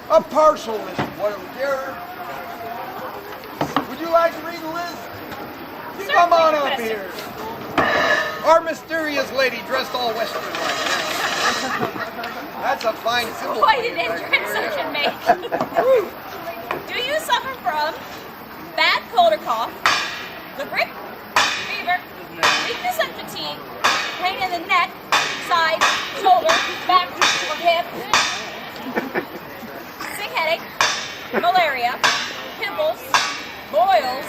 A partial list of what it would cure. Would you like to read the list? You come on up here. Our mysterious lady dressed all Western right now. That's a fine symbol. Quite an entrance I can make. Do you suffer from bad cold or cough, the grip, fever, weakness and fatigue, pain in the neck, side, shoulder, back, or hip, sick headache, malaria, pimples, boils,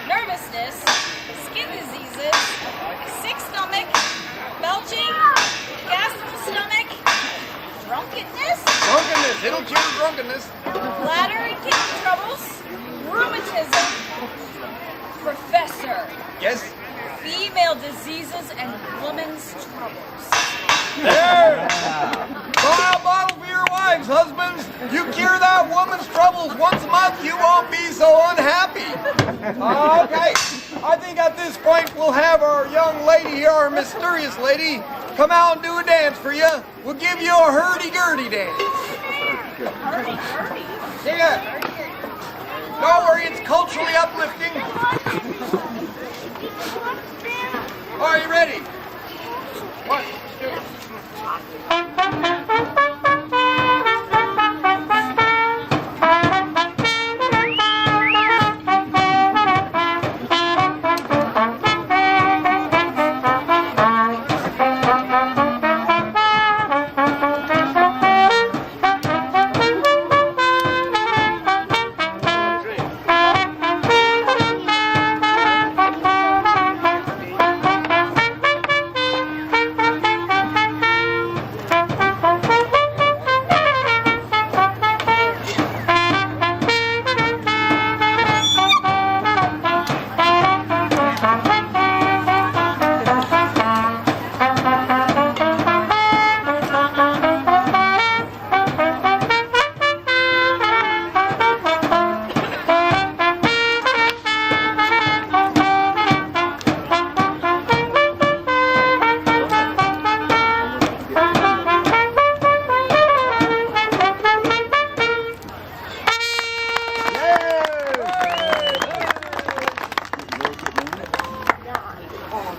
nervousness, skin diseases, sick stomach, belching, gastro stomach, drunkenness? Drunkenness, it'll cure drunkenness. Bladder and kidney troubles, rheumatism, professor, Yes? female diseases, and women's troubles. There! Buy a bottle for your wives, husbands. You cure that woman's troubles once a month, you won't be so unhappy. Okay, I think at this point we'll have our young lady here, our mysterious lady, come out and do a dance for you. We'll give you a hurdy-gurdy dance. Hurdy. Sing it. Don't worry, it's culturally uplifting. Are you ready? 1, 2.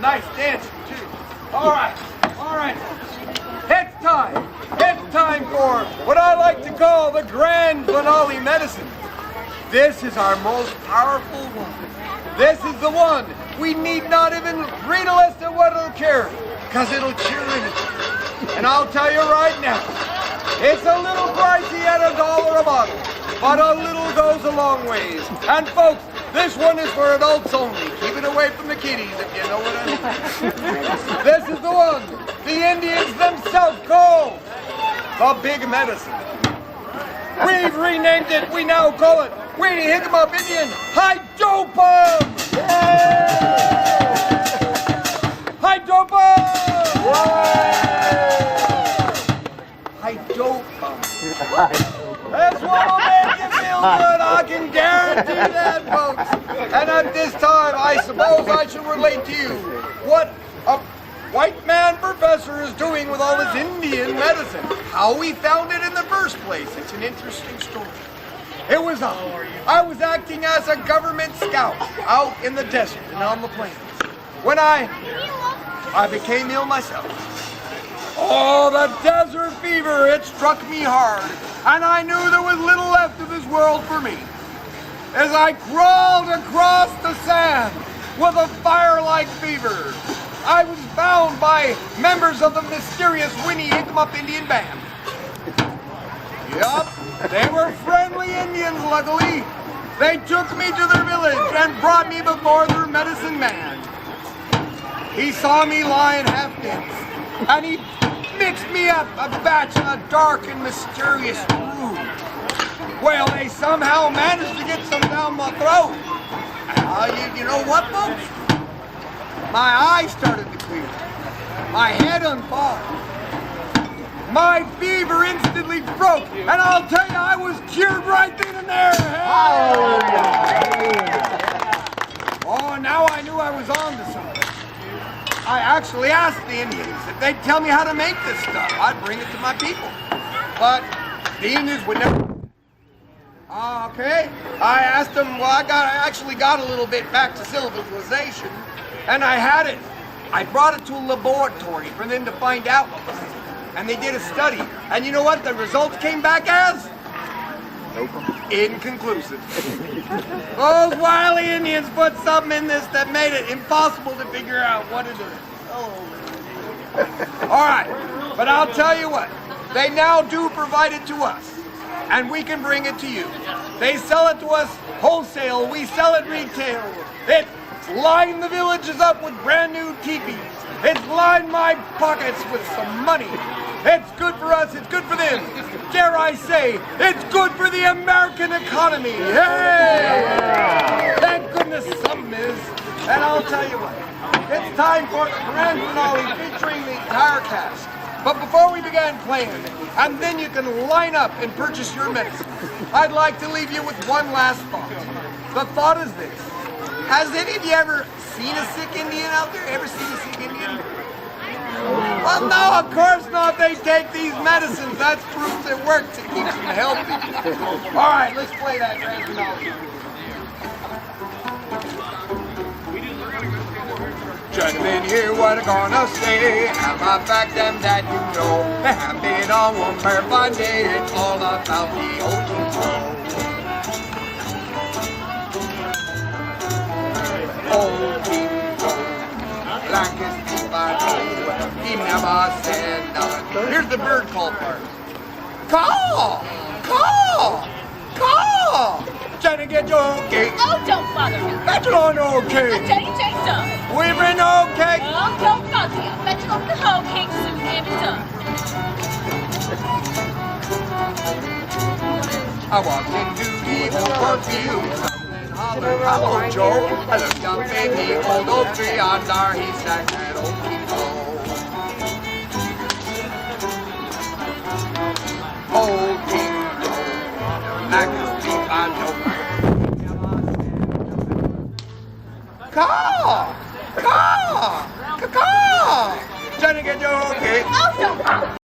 Nice dancing, too. All right. It's time for what I like to call the grand finale medicine. This is our most powerful one. This is the one we need not even read a list of what it'll cure, because it'll cure anything. And I'll tell you right now, it's a little pricey at $1 a bottle, but a little goes a long ways. And folks, this one is for adults only. Keep it away from the kiddies, if you know what I mean. This is the one the Indians themselves call the Big Medicine. We've renamed it. We now call it Weedy Hiccup Indian Hydropum. Hydropum. Hydropum. That's what'll make you feel good, I can guarantee that, folks. And at this time, I suppose I should relate to you what a white man professor is doing with all this Indian medicine. How he found it in the first place. It's an interesting story. I was acting as a government scout out in the desert and on the plains when I became ill myself. Oh, the desert fever, it struck me hard, and I knew there was little left of this world for me. As I crawled across the sand with a fire-like fever, I was found by members of the mysterious Winnie Hiccup Indian Band. Yup, they were friendly Indians, luckily. They took me to their village and brought me before their medicine man. He saw me lying half dead, and he mixed me up a batch in a dark and mysterious room. Well, they somehow managed to get some down my throat. You know what, folks? My eyes started to clear. My head unfogged. My fever instantly broke, and I'll tell you, I was cured right then and there. Oh, now I knew I was on to something. I actually asked the Indians if they'd tell me how to make this stuff. I'd bring it to my people. But the Indians would never. Okay. I asked them, well, I actually got a little bit back to civilization, and I had it. I brought it to a laboratory for them to find out what was in it. And they did a study. And you know what the results came back as? Nope. Inconclusive. Those wily Indians put something in this that made it impossible to figure out what it is. Oh. All right, but I'll tell you what. They now do provide it to us, and we can bring it to you. They sell it to us wholesale. We sell it retail. It's lined the villages up with brand new teepees. It's lined my pockets with some money. It's good for us, it's good for them. Dare I say, it's good for the American economy. Hey! Thank goodness something is. And I'll tell you what, it's time for the grand finale featuring the entire cast. But before we begin playing, and then you can line up and purchase your medicine, I'd like to leave you with one last thought. The thought is this. Has any of you ever seen a sick Indian out there? Ever seen a sick Indian? Well, no, of course not. They take these medicines. That's proof that works. It keeps them healthy. All right, let's play that grand finale. Gentlemen, hear what I'm gonna say. Have I fact them that you know? Have been on one perfect day. It's all about the ocean flow. Oh, King Joe, blackest thief I know, he never said none. Here's the bird call part. Call! Call! Call! Trying to get you okay. Oh, don't bother me. That's on okay. Jenny Jane done. We've been okay. Oh, don't bother me. I bet you love the whole cake soon and be done. I walked into the old cornfield. Hello, Joe. Hello, young baby. Old oak tree on our he stacked that old people. Old King Joe, blackest thief I know. Caw! Caw! Caw! Trying to get you okay. Oh, don't bother me.